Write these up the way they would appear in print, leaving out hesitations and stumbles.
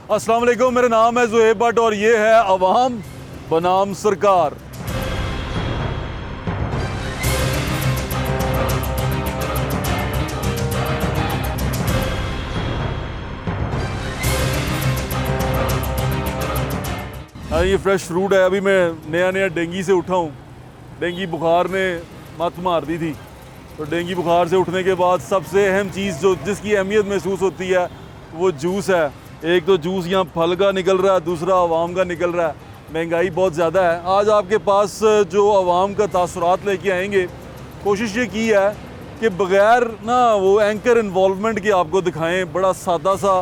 अस्सलाम वालेकुम, मेरा नाम है ज़ुहैब भट्ट और ये है अवाम बनाम सरकार। ये फ्रेश फ्रूट है। अभी मैं नया डेंगू से उठा हूँ। डेंगू बुखार ने मत मार दी थी, तो डेंगू बुखार से उठने के बाद सबसे अहम चीज़ जो जिसकी अहमियत महसूस होती है वो जूस है। एक तो जूस यहाँ फल का निकल रहा है, दूसरा आवाम का निकल रहा है। महंगाई बहुत ज़्यादा है। आज आपके पास जो आवाम का तासुरात लेके आएंगे, कोशिश ये की है कि बग़ैर ना वो एंकर इन्वॉल्वमेंट के आपको दिखाएं। बड़ा सादा सा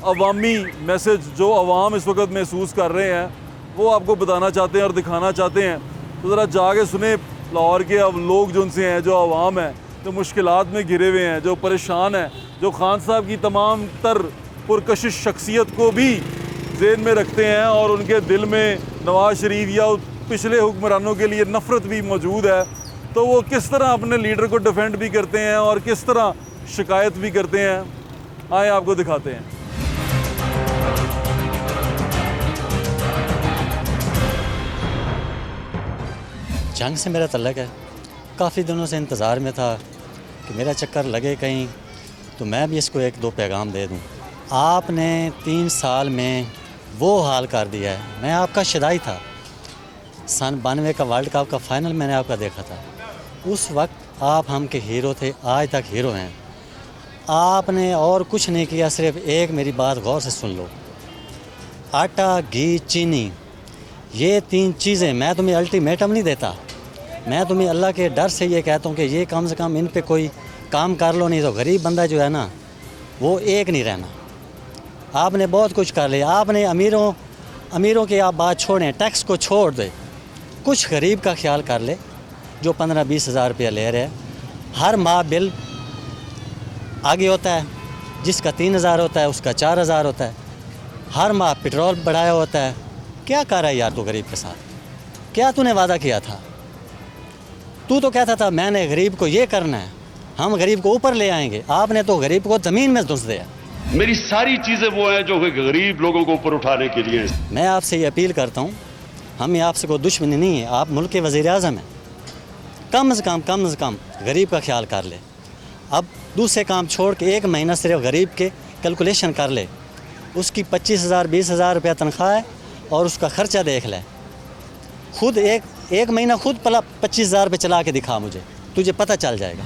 अवामी मैसेज जो आवाम इस वक्त महसूस कर रहे हैं वो आपको बताना चाहते हैं और दिखाना चाहते हैं। तो ज़रा जाके सुने। लाहौर के अब लोग जो उनसे हैं, जो आवाम है, जो मुश्किलात में घिरे हुए हैं, जो परेशान हैं, जो खान साहब की तमाम तर पुरकशिश शख्सियत को भी ज़हन में रखते हैं और उनके दिल में नवाज़ शरीफ या पिछले हुक्मरानों के लिए नफ़रत भी मौजूद है, तो वो किस तरह अपने लीडर को डिफेंड भी करते हैं और किस तरह शिकायत भी करते हैं। आए आपको दिखाते हैं। जंग से मेरा तल्लक है। काफ़ी दिनों से इंतज़ार में था कि मेरा चक्कर लगे कहीं, तो मैं भी इसको एक दो पैगाम दे दूं। आपने 3 साल में वो हाल कर दिया है। मैं आपका शदाई था। सन 92 का वर्ल्ड कप का फ़ाइनल मैंने आपका देखा था। उस वक्त आप हम के हीरो थे, आज तक हीरो हैं। आपने और कुछ नहीं किया, सिर्फ एक मेरी बात गौर से सुन लो। आटा, घी, चीनी, ये 3 चीज़ें, मैं तुम्हें अल्टीमेटम नहीं देता। मैं तुम्हें अल्लाह के डर से ये कहता हूँ कि ये कम से कम इन पे कोई काम कर लो, नहीं तो गरीब बंदा जो है ना वो एक नहीं रहना। आपने बहुत कुछ कर लिया। आपने अमीरों की आप बात छोड़ें, टैक्स को छोड़ दे, कुछ गरीब का ख्याल कर ले जो 15-20 हज़ार रुपया ले रहे हैं। हर माह बिल आगे होता है, जिसका 3,000 होता है उसका 4,000 होता है। हर माह पेट्रोल बढ़ाया होता है। क्या कर रहा है यार तू गरीब के साथ? क्या तूने वादा किया था? तू तो कहता था मैंने गरीब को ये करना है, हम गरीब को ऊपर ले आएंगे। आपने तो गरीब को ज़मीन में धुस दिया। मेरी सारी चीज़ें वो हैं जो गरीब लोगों को ऊपर उठाने के लिए। मैं आपसे ये अपील करता हूँ, हमें आपसे कोई दुश्मनी नहीं है। आप मुल्क के वज़ीर-ए-आज़म हैं। कम से कम गरीब का ख्याल कर ले। अब दूसरे काम छोड़ के 1 महीना सिर्फ गरीब के कैलकुलेशन कर ले। उसकी 25,000-20,000 रुपया तनख्वाह है और उसका ख़र्चा देख ले। खुद एक महीना खुद 25,000 रुपये चला के दिखा मुझे, तुझे पता चल जाएगा।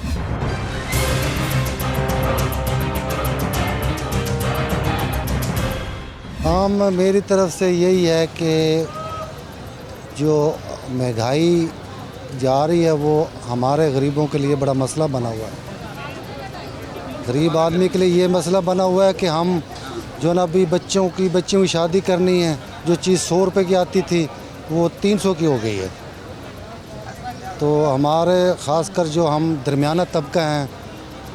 मेरी तरफ से यही है कि जो महंगाई जा रही है वो हमारे गरीबों के लिए बड़ा मसला बना हुआ है। गरीब आदमी के लिए ये मसला बना हुआ है कि हम जो ना अभी बच्चों की शादी करनी है, जो चीज़ 100 रुपये की आती थी वो 300 की हो गई है। तो हमारे ख़ासकर जो हम दरमियाना तबका हैं,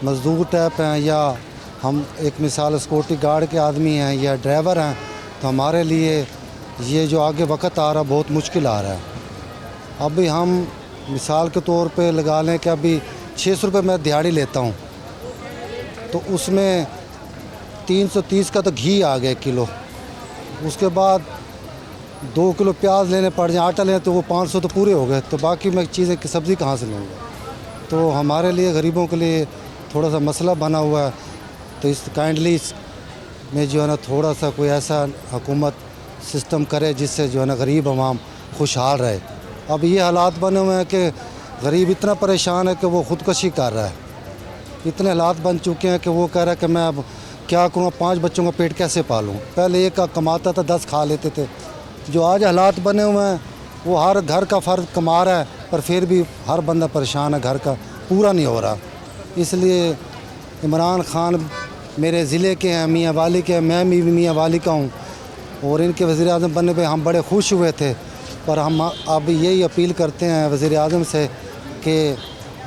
मज़दूर टाइप हैं, या हम एक मिसाल सिक्योरिटी गार्ड के आदमी हैं या ड्राइवर हैं, तो हमारे लिए ये जो आगे वक्त आ रहा बहुत मुश्किल आ रहा है। अभी हम मिसाल के तौर पे लगा लें कि अभी 600 रुपये मैं दिहाड़ी लेता हूँ, तो उसमें 330 का तो घी आ गया किलो। उसके बाद 2 किलो प्याज लेने पड़ जाए, आटा लें तो वो 500 तो पूरे हो गए, तो बाकी मैं चीज़ें की सब्ज़ी कहाँ से लूँगा? तो हमारे लिए गरीबों के लिए थोड़ा सा मसला बना हुआ है। तो इस काइंडली में जो है ना थोड़ा सा कोई ऐसा हुकूमत सिस्टम करे जिससे जो है ना गरीब अवाम खुशहाल रहे। अब ये हालात बने हुए हैं कि गरीब इतना परेशान है कि वो ख़ुदकशी कर रहा है। इतने हालात बन चुके हैं कि वो कह रहा है कि मैं अब क्या करूँ, 5 बच्चों का पेट कैसे पालूँ? पहले एक का कमाता था, 10 खा लेते थे। जो आज हालात बने हुए हैं वो हर घर का फ़र्द कमा रहा है, पर फिर भी हर बंदा परेशान है, घर का पूरा नहीं हो रहा। इसलिए इमरान खान मेरे ज़िले के हैं, मियाँ वाली के, मैं भी मियाँ वाली का हूँ, और इनके वज़ीर-ए-आज़म बनने पे हम बड़े खुश हुए थे। पर हम अब यही अपील करते हैं वज़ीर-ए-आज़म से कि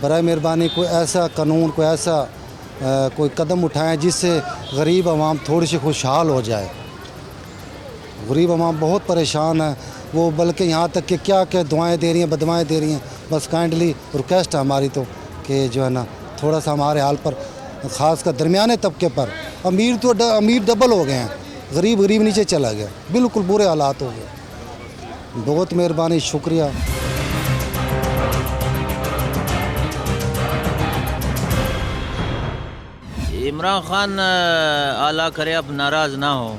बराए मेहरबानी कोई ऐसा कानून, कोई ऐसा कोई कदम उठाएं जिससे गरीब अवाम थोड़ी सी खुशहाल हो जाए। गरीब अवाम बहुत परेशान है, वो बल्कि यहाँ तक कि क्या दुआएं दे रही हैं, बदुआएं दे रही हैं। बस काइंडली रिक्वेस्ट है हमारी तो कि जो है ना थोड़ा सा हमारे हाल पर, ख़ास कर दरमियाने तबके पर, अमीर डबल हो गए हैं, गरीब गरीब नीचे चला गया, बिल्कुल बुरे हालात हो गए। बहुत मेहरबानी, शुक्रिया। इमरान खान आला करे, अब नाराज़ ना हो।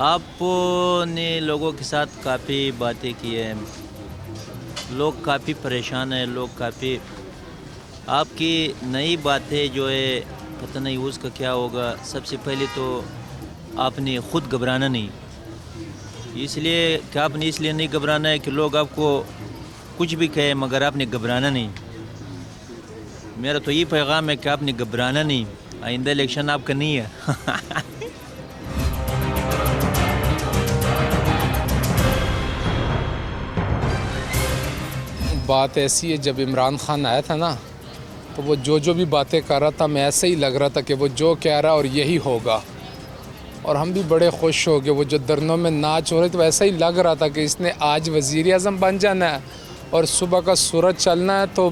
आपने लोगों के साथ काफ़ी बातें की हैं, लोग काफ़ी परेशान हैं, लोग काफ़ी आपकी नई बातें जो है पता नहीं उसका क्या होगा। सबसे पहले तो आपने ख़ुद घबराना नहीं, इसलिए क्या आपने इसलिए नहीं घबराना है कि लोग आपको कुछ भी कहे, मगर आपने घबराना नहीं। मेरा तो ये पैगाम है कि आपने घबराना नहीं, आइंदा इलेक्शन आपका नहीं है। बात ऐसी है, जब इमरान खान आया था ना, तो वो जो भी बातें कर रहा था, मैं ऐसे ही लग रहा था कि वो जो कह रहा और यही होगा। और हम भी बड़े खुश हो गए। वो जो धरनों में नाच हो रहे तो ऐसा ही लग रहा था कि इसने आज वज़ीर आज़म बन जाना है और सुबह का सूरज चलना है, तो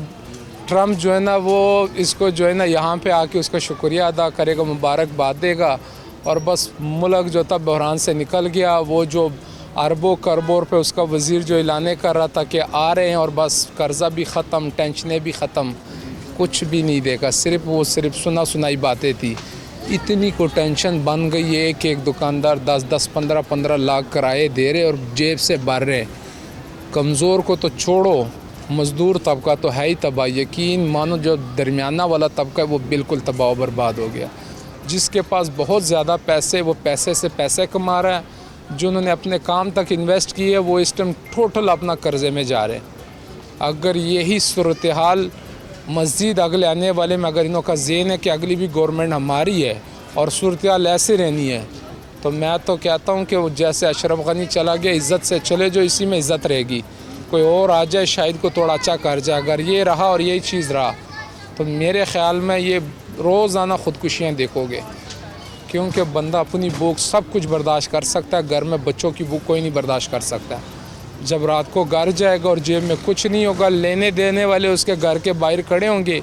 ट्रम्प जो है ना वो इसको जो है ना यहाँ पे आके उसका शुक्रिया अदा करेगा, मुबारकबाद देगा, और बस मुल्क जो था बहरान से निकल गया। वो जो अरबों करबों पे उसका वज़ीर जो ऐलान कर रहा था कि आ रहे हैं और बस कर्ज़ा भी ख़त्म, टेंशनें भी ख़त्म, कुछ भी नहीं देगा। सिर्फ सुना सुनाई बातें थी। इतनी को टेंशन बन गई है कि एक दुकानदार 10-10, 15-15 लाख किराए दे रहे और जेब से भर रहे। कमज़ोर को तो छोड़ो, मज़दूर तबका तो है ही तबाह। यकीन मानो जो दरमियाना वाला तबका है वो बिल्कुल तबाह व बर्बाद हो गया। जिसके पास बहुत ज़्यादा पैसे, वो पैसे से पैसे कमा रहा है। जिन्होंने अपने काम तक इन्वेस्ट किए है वो इस टाइम टोटल अपना कर्ज़े में जा रहे हैं। अगर यही सूरत हाल मज़ीद अगले आने वाले में अगर इनों का ज़हन है कि अगली भी गवर्नमेंट हमारी है और सूरत हाल ऐसे रहनी है, तो मैं तो कहता हूँ कि वो जैसे अशरफ गनी चला गया, इज़्ज़त से चले जो, इसी में इज़्ज़त रहेगी। कोई और आ जाए शायद को थोड़ा अच्छा कर जाए। अगर ये रहा और यही चीज़ रहा तो मेरे ख़्याल में ये रोज़ाना ख़ुदकुशियाँ देखोगे, क्योंकि बंदा अपनी भूख सब कुछ बर्दाश्त कर सकता है, घर में बच्चों की भूख कोई नहीं बर्दाश्त कर सकता। जब रात को घर जाएगा और जेब में कुछ नहीं होगा, लेने देने वाले उसके घर के बाहर खड़े होंगे,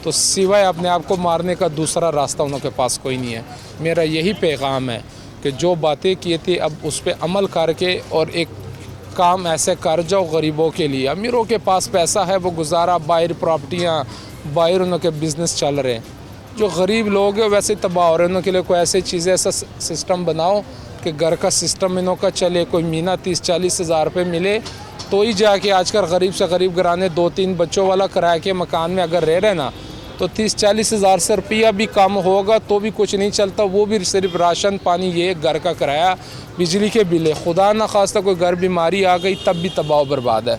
तो सिवाय अपने आप को मारने का दूसरा रास्ता उनके पास कोई नहीं है। मेरा यही पैगाम है कि जो बातें किए थे अब उस पर अमल करके और एक काम ऐसे कर जाओ गरीबों के लिए। अमीरों के पास पैसा है, वो गुजारा, बाहर प्रॉपर्टियाँ, बाहर उनके बिज़नेस चल रहे हैं। जो गरीब लोग हैं वैसे तबाह हो रहे हैं, उनके लिए कोई ऐसी चीज़ें, ऐसा सिस्टम बनाओ कि घर का सिस्टम इनों का चले। कोई महीना 30-40 हज़ार रुपये मिले तो ही जाके आजकल गरीब से गरीब घराने 2-3 बच्चों वाला किराए के मकान में अगर रह रहे ना, तो 30-40 हज़ार से रुपया भी कम होगा तो भी कुछ नहीं चलता। वो भी सिर्फ राशन पानी, ये घर का किराया, बिजली के बिल है। खुदा न खास्ता कोई घर बीमारी आ गई तब भी तबाह बर्बाद है।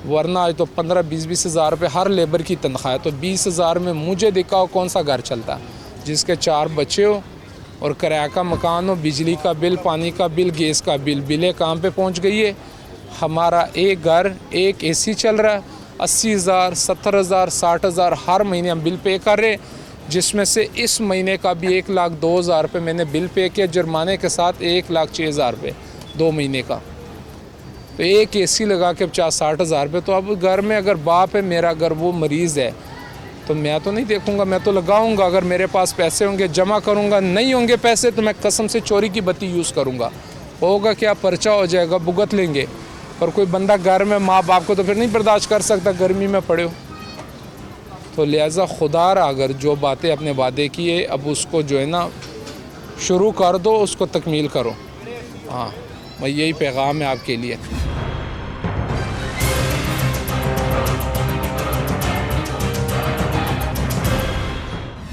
वरना आज तो 15-20 हज़ार रुपये हर लेबर की तनख्वाह है, तो 20 हज़ार में मुझे दिखाओ कौन सा घर चलता है जिसके 4 बच्चे हो और किराया का मकान हो, बिजली का बिल, पानी का बिल, गैस का बिल। बिलें कहाँ पे पहुँच गई है। हमारा एक घर, एक एसी चल रहा है, 80 हज़ार, 70 हज़ार, 60 हज़ार हर महीने हम बिल पे कर रहे, जिसमें से इस महीने का भी 1,02,000 रुपये मैंने बिल पे किया, जुर्माने के साथ 1,06,000 रुपये 2 महीने का। तो एक एसी लगा के 50-60 हज़ार रुपये। तो अब घर में अगर बाप है मेरा, अगर वो मरीज़ है, तो मैं तो नहीं देखूंगा, मैं तो लगाऊंगा। अगर मेरे पास पैसे होंगे जमा करूंगा, नहीं होंगे पैसे तो मैं कसम से चोरी की बत्ती यूज़ करूंगा। होगा क्या, पर्चा हो जाएगा, भुगत लेंगे। पर कोई बंदा घर में माँ बाप को तो फिर नहीं बर्दाश्त कर सकता, गर्मी में पड़े हो। तो लिहाजा खुदारा अगर जो बातें अपने वादे किए अब उसको जो है ना शुरू कर दो, उसको तकमील करो। हाँ, मैं यही पैगाम है आपके लिए।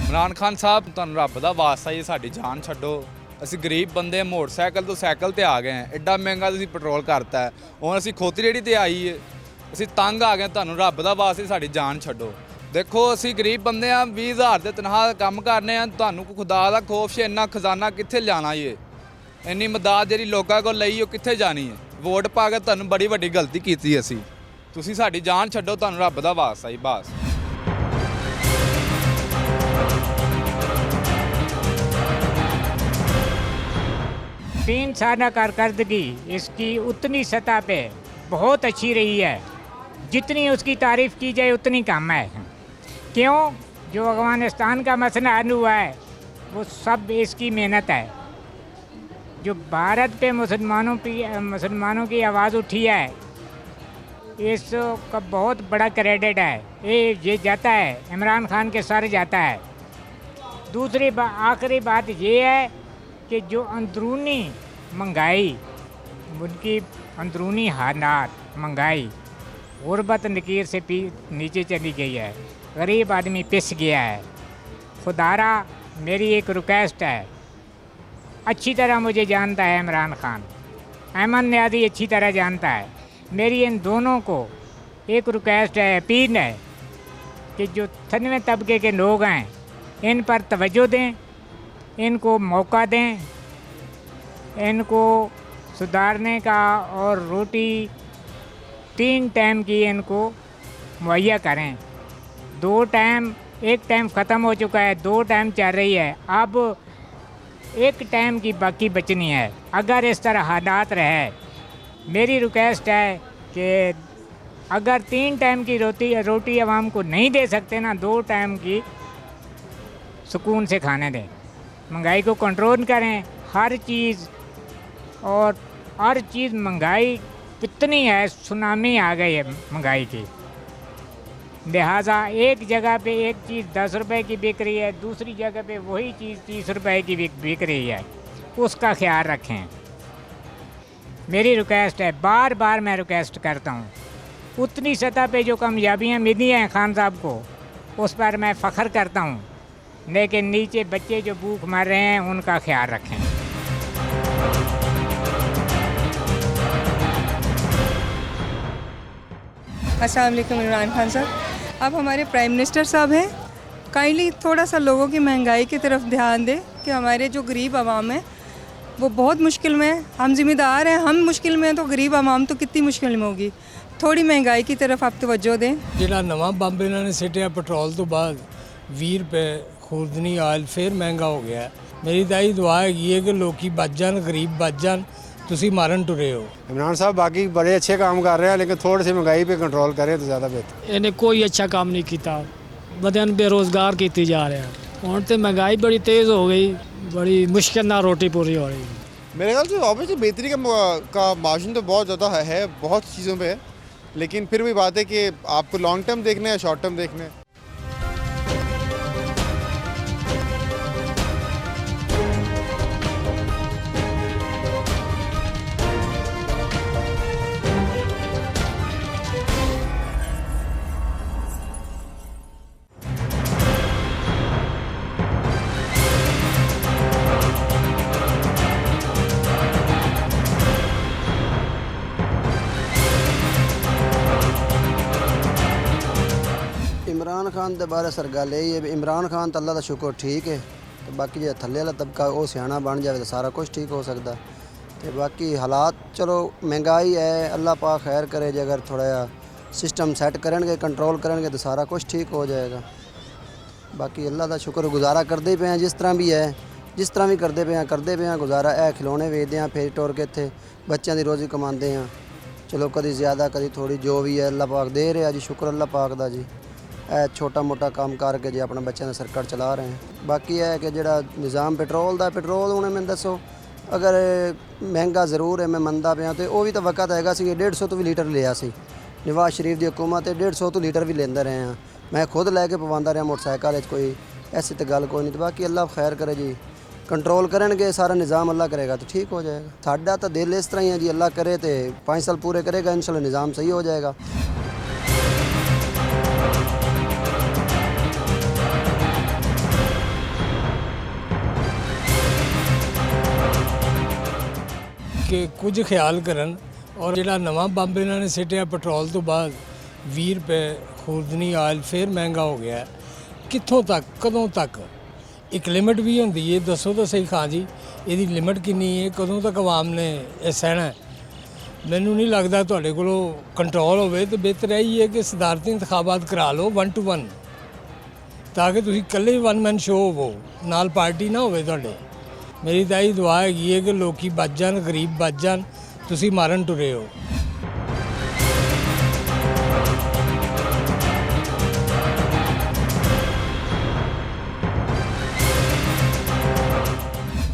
इमरान खान साहब, ਤੁਹਾਨੂੰ ਰੱਬ ਦਾ ਵਾਸਤਾ ਜੀ, ਸਾਡੀ ਜਾਨ ਛੱਡੋ। ਅਸੀਂ ਗਰੀਬ ਬੰਦੇ, ਮੋਟਰਸਾਈਕਲ ਤੋਂ ਸਾਈਕਲ ਤੇ ਆ ਗਏ ਹਾਂ। ਐਡਾ ਮਹਿੰਗਾ ਤੁਸੀਂ ਪੈਟਰੋਲ ਕਰਤਾ ਹੈ, ਹੁਣ ਅਸੀਂ ਖੋਤੀ ਰੇੜੀ ਤੇ ਆਈ ਏ, ਅਸੀਂ ਤੰਗ ਆ ਗਏ। ਤੁਹਾਨੂੰ ਰੱਬ ਦਾ ਵਾਸਤਾ ਸਾਡੀ ਜਾਨ ਛੱਡੋ। ਦੇਖੋ ਅਸੀਂ ਗਰੀਬ ਬੰਦੇ ਆ, 20,000 ਦੇ ਤਨਖਾਹ ਕੰਮ ਕਰਨੇ ਆ। ਤੁਹਾਨੂੰ ਖੁਦਾ ਦਾ ਖੌਫ ਹੈ, ਇੰਨਾ ਖਜ਼ਾਨਾ ਕਿੱਥੇ ਲਿਆਣਾ ਏ? ਇੰਨੀ ਮਦਦ ਜਿਹੜੀ ਲੋਕਾਂ ਕੋਲ ਲਈ ਉਹ ਕਿੱਥੇ ਜਾਣੀ ਹੈ? ਵੋਟ ਪਾ ਕੇ ਤੁਹਾਨੂੰ ਬੜੀ ਵੱਡੀ ਗਲਤੀ ਕੀਤੀ ਅਸੀਂ। ਤੁਸੀਂ ਸਾਡੀ ਜਾਨ ਛੱਡੋ, ਤੁਹਾਨੂੰ ਰੱਬ ਦਾ ਵਾਸਤਾ ਜੀ ਬਸ। 3 साल कारकर्दगी इसकी उतनी सतह पे बहुत अच्छी रही है, जितनी उसकी तारीफ़ की जाए उतनी कम है। क्यों? जो अफ़गानिस्तान का मसला हल हुआ है वो सब इसकी मेहनत है। जो भारत पे मुसलमानों की आवाज़ उठी है, इसका बहुत बड़ा क्रेडिट है। ये जाता है इमरान खान के सर जाता है। दूसरी आखिरी बात ये है कि जो अंदरूनी महंगाई, उनकी अंदरूनी हालात, महंगाई गुरबत नकीर से नीचे चली गई है, गरीब आदमी पिस गया है। खुदारा मेरी एक रिक्वेस्ट है, अच्छी तरह मुझे जानता है इमरान खान, अहमद नियाज़ी अच्छी तरह जानता है। मेरी इन दोनों को एक रिक्वेस्ट है, अपील है कि जो 93 तबके के लोग हैं इन पर तवज्जो दें, इनको मौका दें, इनको सुधारने का, और रोटी 3 टाइम की इनको मुहैया करें। 2 टाइम, एक टाइम ख़त्म हो चुका है, 2 टाइम चल रही है, अब 1 टाइम की बाकी बचनी है। अगर इस तरह हालात रहे, मेरी रिक्वेस्ट है कि अगर 3 टाइम की रोटी आवाम को नहीं दे सकते ना, 2 टाइम की सुकून से खाने दें। महंगाई को कंट्रोल करें, हर चीज़, और हर चीज़ महंगाई कितनी है, सुनामी आ गई है महंगाई की। लिहाजा एक जगह पे एक चीज़ 10 रुपए की बिक रही है, दूसरी जगह पे वही चीज़ 30 रुपए की बिक रही है, उसका ख्याल रखें। मेरी रिक्वेस्ट है, बार बार मैं रिक्वेस्ट करता हूँ। उतनी सतह पे जो कामयाबियाँ मिली हैं खान साहब को, उस पर मैं फ़ख्र करता हूँ, लेकिन नीचे बच्चे जो भूख मर रहे हैं उनका ख्याल रखें। अस्सलाम वालेकुम इमरान खान साहब, आप हमारे प्राइम मिनिस्टर साहब हैं, काइंडली थोड़ा सा लोगों की महंगाई की तरफ ध्यान दें कि हमारे जो गरीब आवाम है वो बहुत मुश्किल में है। हम ज़िम्मेदार हैं, हम मुश्किल में हैं तो गरीब आवाम तो कितनी मुश्किल में होगी। थोड़ी महंगाई की तरफ आप तवज्जो दें। ਜਿਹੜਾ ਨਵਾਂ ਬੰਬ ਇਹਨਾਂ ਨੇ ਸਿੱਟਿਆ ਪੈਟਰੋਲ ਤੋਂ ਬਾਅਦ 20 ਰੁਪਏ ਖੁਰਦਨੀ ਆਇਲ ਫਿਰ ਮਹਿੰਗਾ ਹੋ ਗਿਆ। ਮੇਰੀ ਤਾਂ ਇਹ ਦੁਆ ਹੈਗੀ ਹੈ ਕਿ ਲੋਕੀ ਬਚ ਜਾਣ, ਗਰੀਬ ਬਚ ਜਾਣ, ਤੁਸੀਂ ਮਾਰਨ ਟੁਰੇ ਹੋ। इमरान साहब बाकी बड़े अच्छे काम कर रहे हैं, लेकिन थोड़ी सी महंगाई पे कंट्रोल करें तो ज़्यादा बेहतर। ਇਹਨੇ ਕੋਈ ਅੱਛਾ ਕੰਮ ਨਹੀਂ ਕੀਤਾ, ਬੰਦਿਆਂ ਨੂੰ ਬੇਰੋਜ਼ਗਾਰ ਕੀਤੀ ਜਾ ਰਿਹਾ। ਹੁਣ ਤੇ ਮਹਿੰਗਾਈ ਬੜੀ ਤੇਜ਼ ਹੋ ਗਈ, बड़ी मुश्किल ना रोटी पूरी हो रही। मेरे ख्याल से ऑब्वियसली बेहतरी का मार्जिन तो बहुत ज़्यादा है बहुत चीज़ों पे, लेकिन फिर भी बात है कि आपको लॉन्ग टर्म देखना है, शॉर्ट टर्म देखना है। इमरान खान के बारे सर गल यही है भी इमरान खान तो अल्लाह का शुक्र ठीक है, तो बाकी जो थल्ले वाला तबका वो सियाना बन जाए तो सारा कुछ ठीक हो सकता। तो बाकी हालात चलो महंगाई है, अल्लाह पाक खैर करे, जो अगर थोड़ा सिस्टम सैट करेंगे, कंट्रोल करेंगे तो सारा कुछ ठीक हो जाएगा। बाकी अल्लाह का शुक्र गुजारा करते पे हैं, जिस तरह भी है, जिस तरह भी करते पे हैं गुजारा। है खिलौने वेचते हैं, फिर टोर के इतने बच्चों की रोज़ी कमाते हैं। चलो कभी ज़्यादा कभी थोड़ी, जो भी है अल्लाह पाक दे रहे जी, शुक्र अल्लाह पाक का जी। छोटा मोटा काम करके जी अपने बच्चों का सरकार चला रहे हैं। बाकी है कि जोड़ा निज़ाम पेट्रोल का, पेट्रोल हूँ मैं दसो अगर महंगा ज़रूर है, मैं मनता पाया तो वो भी तो वक्त हैगा सी 150 तो भी लीटर लिया सी नवाज शरीफ की हुकूमत 150 तो लीटर भी लेंदे रहे हैं। मैं खुद लैके पवांदा रहा मोटरसाइकिल, कोई ऐसी तो गल कोई नहीं। तो बाकी अल्लाह खैर करे जी, कंट्रोल करेंगे सारा निज़ाम अल्लाह करेगा तो ठीक हो जाएगा। साडा तो दिल इस तरह ही है जी, अल्लाह करे तो 5 साल पूरे करेगा, इंशाल्लाह निज़ाम सही हो जाएगा। ਕਿ ਕੁਝ ਖਿਆਲ ਕਰਨ। ਔਰ ਜਿਹੜਾ ਨਵਾਂ ਬੰਬ ਇਹਨਾਂ ਨੇ ਸਿੱਟਿਆ ਪੈਟਰੋਲ ਤੋਂ ਬਾਅਦ 20 ਰੁਪਏ ਖੁਰਦਨੀ ਆਇਲ ਫਿਰ ਮਹਿੰਗਾ ਹੋ ਗਿਆ। ਕਿੱਥੋਂ ਤੱਕ, ਕਦੋਂ ਤੱਕ? ਇੱਕ ਲਿਮਿਟ ਵੀ ਹੁੰਦੀ ਹੈ, ਦੱਸੋ ਤਾਂ ਸਹੀ ਖਾਂ ਜੀ, ਇਹਦੀ ਲਿਮਿਟ ਕਿੰਨੀ ਹੈ, ਕਦੋਂ ਤੱਕ ਆਵਾਮ ਨੇ ਇਹ ਸਹਿਣਾ? ਮੈਨੂੰ ਨਹੀਂ ਲੱਗਦਾ ਤੁਹਾਡੇ ਕੋਲੋਂ ਕੰਟਰੋਲ ਹੋਵੇ ਤਾਂ ਬਿਹਤਰ ਇਹੀ ਹੈ ਕਿ ਸਦਾਰਤੀ ਇੰਤਖਾਬਾਤ ਕਰਾ ਲਓ 1 to 1, ਤਾਂ ਕਿ ਤੁਸੀਂ ਇਕੱਲੇ 1 ਮੈਨ ਸ਼ੋ ਹੋਵੋ, ਨਾਲ ਪਾਰਟੀ ਨਾ ਹੋਵੇ ਤੁਹਾਡੇ। ਮੇਰੀ ਤਾਂ ਇਹ ਦੁਆ ਹੈਗੀ ਹੈ ਕਿ ਲੋਕੀ ਬਚ ਜਾਣ, ਗਰੀਬ ਬਚ ਜਾਣ, ਤੁਸੀਂ ਮਾਰਨ ਟੁਰੇ ਹੋ।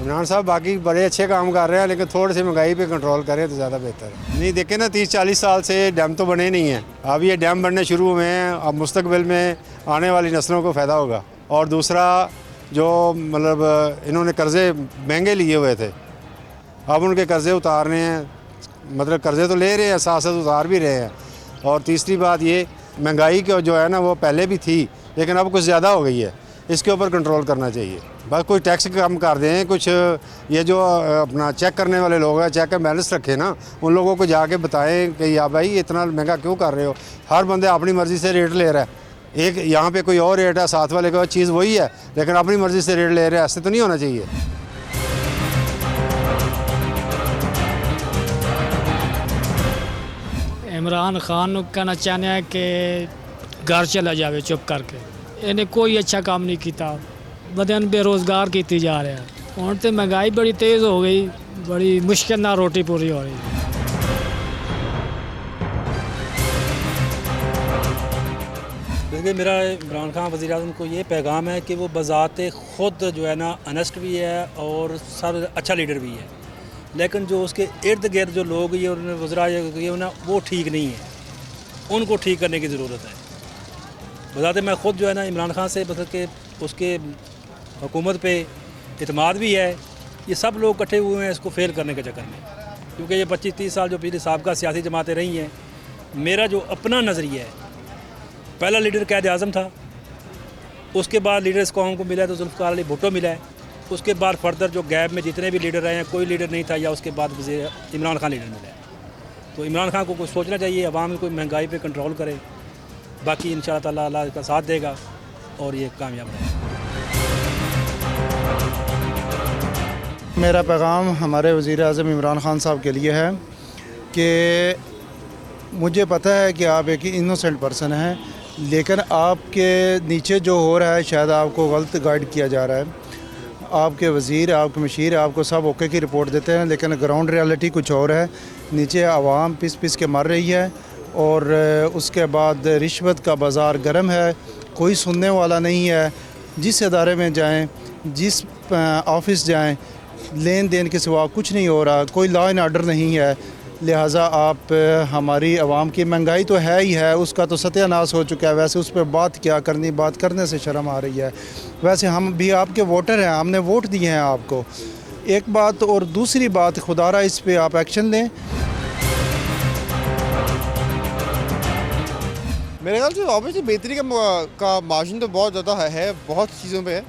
इमरान साहब बाकी बड़े अच्छे काम कर रहे हैं, लेकिन थोड़ी सी महंगाई पे कंट्रोल करें तो ज़्यादा बेहतर है। नहीं देखें ना, 30-40 साल से डैम तो बने नहीं हैं, अब ये डैम बनने शुरू हुए हैं। अब मुस्तकबिल में आने वाली नस्लों को फ़ायदा होगा। और दूसरा जो मतलब इन्होंने कर्ज़े महंगे लिए हुए थे, अब उनके कर्ज़े उतारने हैं, मतलब कर्ज़े तो ले रहे हैं, साथ साथ उतार भी रहे हैं। और तीसरी बात ये, महंगाई की जो है ना वो पहले भी थी, लेकिन अब कुछ ज़्यादा हो गई है, इसके ऊपर कंट्रोल करना चाहिए। बस कुछ टैक्स कम कर दें, कुछ ये जो अपना चेक करने वाले लोग हैं, चेक एंड बैलेंस रखें ना, उन लोगों को जाके बताएं कि या भाई इतना महंगा क्यों कर रहे हो। हर बंदे अपनी मर्ज़ी से रेट ले रहा है, एक यहाँ पे कोई और रेट है, साथ वाले का चीज़ वही है, लेकिन अपनी मर्ज़ी से रेट ले रहे हैं। ऐसे तो नहीं होना चाहिए। इमरान खान को कहना चाहते हैं कि घर चला जावे चुप करके, इन्हें कोई अच्छा काम नहीं किया, बदन बेरोज़गार की जा रहा है। और तो महंगाई बड़ी तेज़ हो गई, बड़ी मुश्किल ना रोटी पूरी हो रही है। देखिए, मेरा इमरान खान वज़ीर-ए-आज़म को ये पैगाम है कि वो बज़ाते ख़ुद जो है ना ऑनेस्ट भी है और सब अच्छा लीडर भी है, लेकिन जो उसके इर्द गिर्द जो लोग ये वज़रा ना वो ठीक नहीं है, उनको ठीक करने की ज़रूरत है। बज़ाते मैं ख़ुद जो है ना इमरान खान से मतलब कि उसके हुकूमत पे इत्मीनान भी है। ये सब लोग इकट्ठे हुए हैं इसको फेल करने के चक्कर में, क्योंकि ये 25-30 साल जो पिछले साबिक़ा सियासी जमातें रही हैं। मेरा जो अपना नज़रिया है, पहला लीडर क़ायद आज़म था, उसके बाद लीडर इस कौम को मिला तो ज़ुल्फ़िकार अली भुट्टो मिला है, उसके बाद फर्दर जो गैप में जितने भी लीडर रहे हैं कोई लीडर नहीं था, या उसके बाद इमरान खान लीडर मिला है। तो इमरान खान को कुछ सोचना चाहिए, अवाम कोई महंगाई पे कंट्रोल करे, बाकी इंशाअल्लाह ताला अल्लाह का साथ देगा और ये कामयाब रहेगा। मेरा पैगाम हमारे वज़ीर-ए-आज़म इमरान खान साहब के लिए है कि मुझे पता है कि आप एक इनोसेंट पर्सन हैं, लेकिन आपके नीचे जो हो रहा है शायद आपको गलत गाइड किया जा रहा है। आपके वज़ीर, आपके मशीर आपको सब ओके की रिपोर्ट देते हैं, लेकिन ग्राउंड रियलिटी कुछ और है। नीचे आवाम पिस पिस के मर रही है, और उसके बाद रिश्वत का बाज़ार गर्म है, कोई सुनने वाला नहीं है। जिस इदारे में जाएं, जिस ऑफिस जाएं, लेन देन के सिवा कुछ नहीं हो रहा, कोई लॉ एंड ऑर्डर नहीं है। लिहाजा आप हमारी आवाम की महंगाई तो है ही है, उसका तो सत्यानाश हो चुका है। वैसे उस पर बात क्या करनी, बात करने से शर्म आ रही है। वैसे हम भी आपके वोटर हैं, हमने वोट दिए हैं आपको, एक बात। और दूसरी बात, खुदारा इस पर आप एक्शन लें। मेरे ख्याल से ऑब्वियसली बेहतरी का मार्जिन तो बहुत ज़्यादा है, बहुत चीज़ों पे है,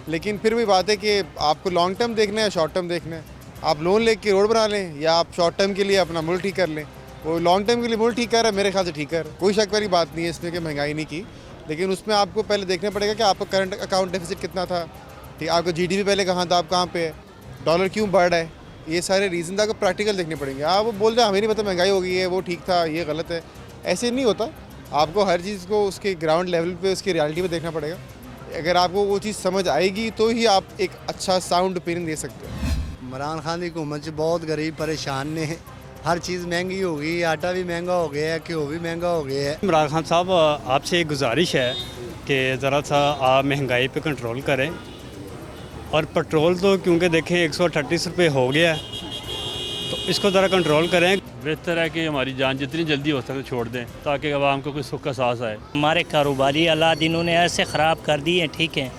लेकिन फिर भी बात है कि आपको लॉन्ग टर्म देखना है, शॉर्ट टर्म देखना है। आप लोन लेके रोड बना लें, या आप शॉर्ट टर्म के लिए अपना मुल्क ठीक कर लें। वो लॉन्ग टर्म के लिए मुल्क ठीक कर रहा है, मेरे ख्याल से ठीक कर, कोई शक वाली बात नहीं है इसमें कि महंगाई नहीं की, लेकिन उसमें आपको पहले देखना पड़ेगा कि आपका करंट अकाउंट डेफिसिट कितना था, ठीक, आपका GDP पहले कहाँ था, आप कहाँ पे है, डॉलर क्यों बढ़ रहा है, ये सारे रीज़न आपको प्रैक्टिकल देखने पड़ेंगे। आप वो बोल रहे हैं हमें नहीं पता महंगाई हो गई है, वो ठीक था, ये गलत है, ऐसे नहीं होता। आपको हर चीज़ को उसके ग्राउंड लेवल पे, उसकी रियलिटी पे देखना पड़ेगा। अगर आपको वो चीज़ समझ आएगी तो ही आप एक अच्छा साउंड ओपिनियन दे सकते हो। इमरान खान की हुकूमत से बहुत गरीब परेशान ने, हर चीज़ महंगी हो गई, आटा भी महंगा हो गया है, घ्यो भी महंगा हो गया है। इमरान खान साहब, आपसे एक गुजारिश है कि ज़रा सा आप महंगाई पे कंट्रोल करें, और पेट्रोल तो क्योंकि देखें 138 रुपये हो गया है, तो इसको ज़रा कंट्रोल करें। बेहतर है कि हमारी जान जितनी जल्दी हो सके छोड़ दें, ताकि आवाम को कोई सुख का सांस आए। हमारे कारोबारी हालात इन्होंने ऐसे ख़राब कर दिए हैं, ठीक है,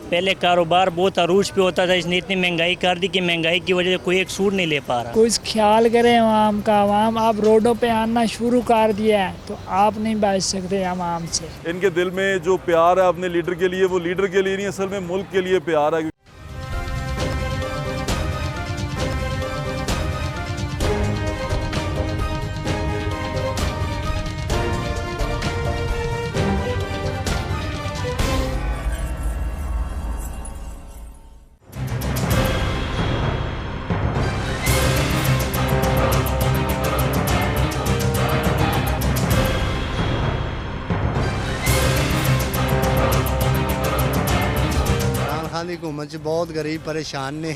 पहले कारोबार बहुत अरूज पे होता था, इसने इतनी महंगाई कर दी कि महंगाई की वजह से कोई एक सूट नहीं ले पा रहा। कुछ ख्याल करें आवाम का, आवाम आप रोडों पे आना शुरू कर दिया है, तो आप नहीं बच सकते आवाम से। इनके दिल में जो प्यार है अपने लीडर के लिए, वो लीडर के लिए नहीं, असल में मुल्क के लिए प्यार है। खान की हुकूमत से बहुत गरीब परेशान ने,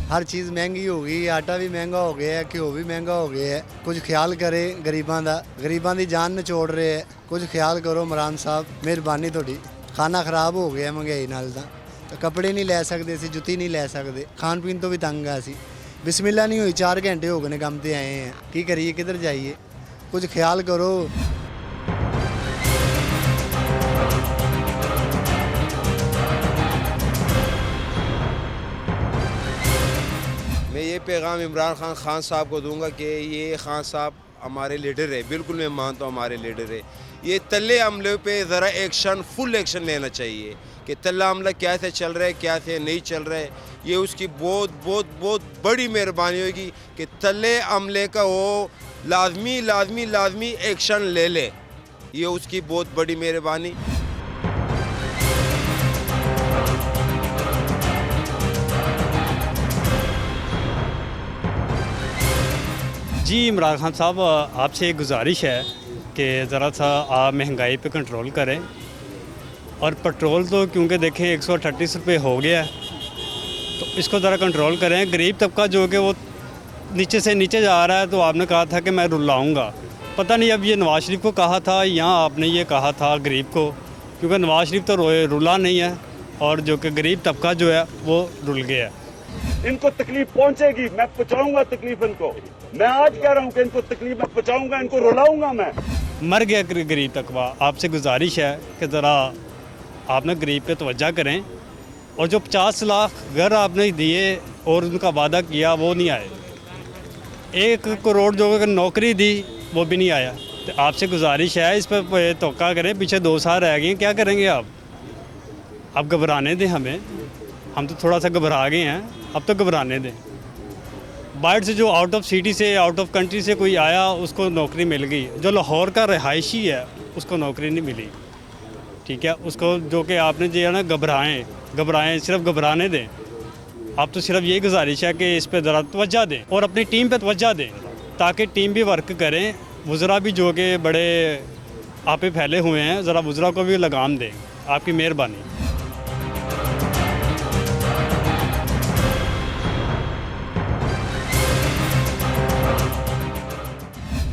हर चीज़ महंगी हो गई, आटा भी महंगा हो गया है, घ्यो भी महंगा हो गया है। कुछ ख्याल करें गरीबां दा, गरीबां दी जान निचोड़ रहे है, कुछ ख्याल करो इमरान साहब, मेहरबानी थोड़ी। खाना खराब हो गया महंगाई नाल दा, कपड़े नहीं लै सकते सी, जुत्ती नहीं लै सकते, खान पीन तो भी तंग आ सी। बिस्मिल्लाह नहीं हुई, 4 घंटे हो गए काम ते आए हैं, की करिए, किधर जाइए, कुछ ख्याल करो। मैं ये पैगाम इमरान खान साहब को दूंगा कि ये खान साहब हमारे लीडर है, बिल्कुल मैं मानता हूँ हमारे लीडर है। ये तल्ले अमले पे ज़रा एक्शन, फुल एक्शन लेना चाहिए कि तल्ला अमला क्या से चल रहा है, क्या से नहीं चल रहा है। ये उसकी बहुत बहुत बहुत बड़ी मेहरबानी होगी कि तल्ले अमले का वो लाजमी लाजमी लाजमी एक्शन ले ले, ये उसकी बहुत बड़ी मेहरबानी। जी इमरान खान साहब, आपसे एक गुजारिश है कि ज़रा सा आप महंगाई पे कंट्रोल करें, और पेट्रोल तो क्योंकि देखें 138 रुपये हो गया है, तो इसको ज़रा कंट्रोल करें। गरीब तबका जो कि वो नीचे से नीचे जा रहा है, तो आपने कहा था कि मैं रुलाऊंगा, पता नहीं अब ये नवाज शरीफ को कहा था या आपने ये कहा था गरीब को, क्योंकि नवाज शरीफ तो रुला नहीं है और जो कि गरीब तबका जो है वो रुल गया है। इनको तकलीफ पहुंचेगी, मैं पहुंचाऊंगा तकलीफ इनको, मैं आज कह रहा हूं कि इनको तकलीफ मैं पहुंचाऊंगा, इनको रुलाऊंगा मैं। मर गया गरीब तबका। आपसे गुजारिश है कि ज़रा आपने गरीब पे तवज्जो करें, और जो 50 लाख घर आपने दिए और उनका वादा किया वो नहीं आए, 1 करोड़ जो नौकरी दी वो भी नहीं आया। तो आपसे गुजारिश है इस पर तवक्का करें, पीछे 2 साल रह गए, क्या करेंगे आप? अब घबराने दें हमें, हम तो थोड़ा सा घबरा गए हैं, अब तो घबराने दें। बाहर से जो आउट ऑफ सिटी से, आउट ऑफ कंट्री से कोई आया उसको नौकरी मिल गई, जो लाहौर का रहायशी है उसको नौकरी नहीं मिली, ठीक है। उसको जो कि आपने जो है ना घबराएं, सिर्फ घबराने दें। आप तो सिर्फ यही गुजारिश है कि इस पर ज़रा तवज्जो दें और अपनी टीम पे तवज्जो दें, ताकि टीम भी वर्क करें। वज़रा भी जो कि बड़े आप पे फैले हुए हैं, ज़रा वज़रा को भी लगाम दें। आपकी मेहरबानी।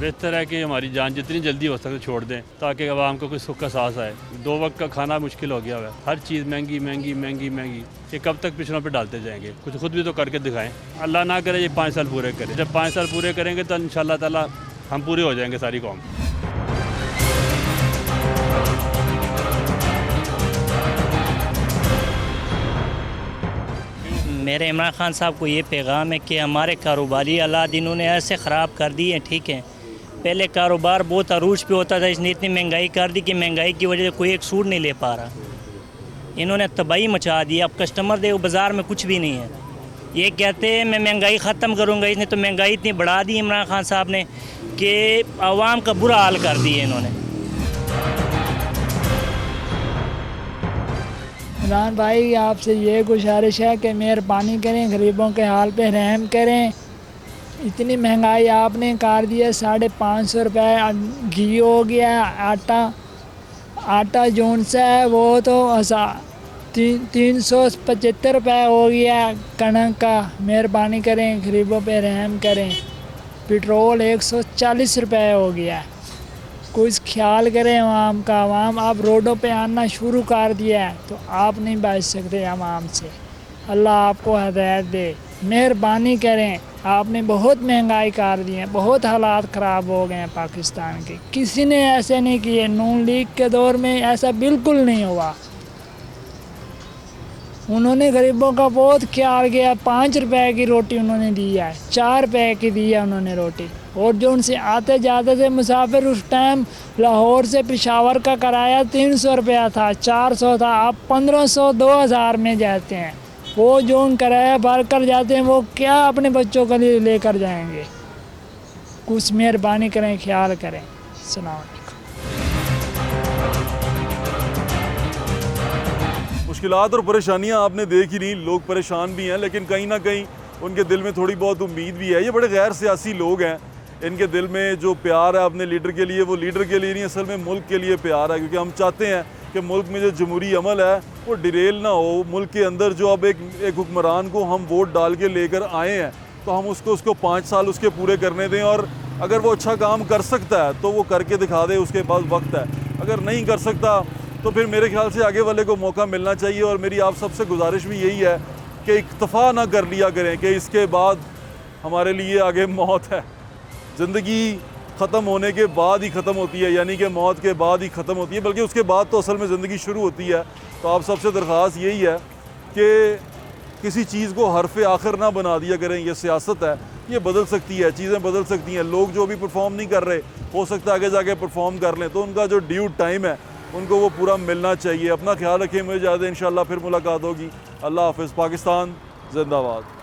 बेहतर है कि हमारी जान जितनी जल्दी हो सके छोड़ दें, ताकि आवाम को कोई सुख का सांस आए। 2 वक्त का खाना मुश्किल हो गया है, हर चीज़ महंगी महंगी महंगी महंगी। ये कब तक पिछड़ों पे डालते जाएंगे? कुछ खुद भी तो करके दिखाएं। अल्लाह ना करे ये 5 साल पूरे करें, जब 5 साल पूरे करेंगे तो इंशाअल्लाह ताला हम पूरे हो जाएंगे सारी कौम। मेरे इमरान खान साहब को ये पैगाम है कि हमारे कारोबारी हालात इन्होंने ऐसे ख़राब कर दिए हैं, ठीक है। पहले कारोबार बहुत अरूज पे होता था, इसने इतनी महंगाई कर दी कि महंगाई की वजह से कोई एक सूट नहीं ले पा रहा। इन्होंने तबाही मचा दी। अब कस्टमर देखो बाज़ार में कुछ भी नहीं है, ये कहते हैं मैं महंगाई ख़त्म करूँगा। इसने तो महंगाई इतनी बढ़ा दी इमरान खान साहब ने कि आवाम का बुरा हाल कर दिया इन्होंने। इमरान भाई आपसे ये गुजारिश है कि मेहरबानी करें, गरीबों के हाल पे रहम करें। इतनी महंगाई आपने कर दी है, 550 रुपये घी हो गया, आटा जोन सा है वो तो 375 रुपये हो गया कणक का। मेहरबानी करें, गरीबों पे रहम करें। पेट्रोल 140 रुपये हो गया। कुछ ख्याल करें आवाम का। आवाम आप रोडों पे आना शुरू कर दिया है तो आप नहीं बच सकते आवाम से। अल्लाह आपको हदायत दे, मेहरबानी करें। आपने बहुत महंगाई कर दी है, बहुत हालात ख़राब हो गए हैं पाकिस्तान के। किसी ने ऐसे नहीं किए, नून लीग के दौर में ऐसा बिल्कुल नहीं हुआ। उन्होंने गरीबों का बहुत ख्याल किया। 5 रुपए की रोटी उन्होंने दी है, 4 रुपए की दी है उन्होंने रोटी। और जो उनसे आते जाते थे मुसाफिर, उस टाइम लाहौर से पेशावर का किराया 300 रुपया था, 400 था, अब 1500 2000 में जाते हैं। वो जो उन किराया भर कर जाते हैं वो क्या अपने बच्चों के लिए लेकर जाएंगे? कुछ मेहरबानी करें, ख्याल करें। अस्सलाम वालेकुम। मुश्किलात और परेशानियां आपने देख ही नहीं, लोग परेशान भी हैं, लेकिन कहीं ना कहीं उनके दिल में थोड़ी बहुत उम्मीद भी है। ये बड़े गैर सियासी लोग हैं, इनके दिल में जो प्यार है अपने लीडर के लिए, वो लीडर के लिए नहीं, असल में मुल्क के लिए प्यार है। क्योंकि हम चाहते हैं कि मुल्क में जो जमहूरी अमल है वो डिरेल ना हो। मुल्क के अंदर जो अब एक हुक्मरान को हम वोट डाल के लेकर आए हैं तो हम उसको 5 साल उसके पूरे करने दें, और अगर वो अच्छा काम कर सकता है तो वो करके दिखा दे, उसके पास वक्त है। अगर नहीं कर सकता तो फिर मेरे ख्याल से आगे वाले को मौका मिलना चाहिए। और मेरी आप सबसे गुजारिश भी यही है कि इक्तफ़ा ना कर लिया करें कि इसके बाद हमारे लिए आगे मौत है। ज़िंदगी ख़त्म होने के बाद ही ख़त्म होती है, यानी कि मौत के बाद ही ख़त्म होती है, बल्कि उसके बाद तो असल में ज़िंदगी शुरू होती है। तो आप सबसे दरख्वास्त यही है कि किसी चीज़ को हरफ आखिर ना बना दिया करें। ये सियासत है, ये बदल सकती है, चीज़ें बदल सकती हैं। लोग जो अभी परफॉर्म नहीं कर रहे, हो सकता है आगे जाके परफॉर्म कर लें, तो उनका जो ड्यू टाइम है उनको वो पूरा मिलना चाहिए। अपना ख्याल रखें, मुझे ज़्यादा इंशाल्लाह फिर मुलाकात होगी। अल्लाह हाफ़िज़। पाकिस्तान जिंदाबाद।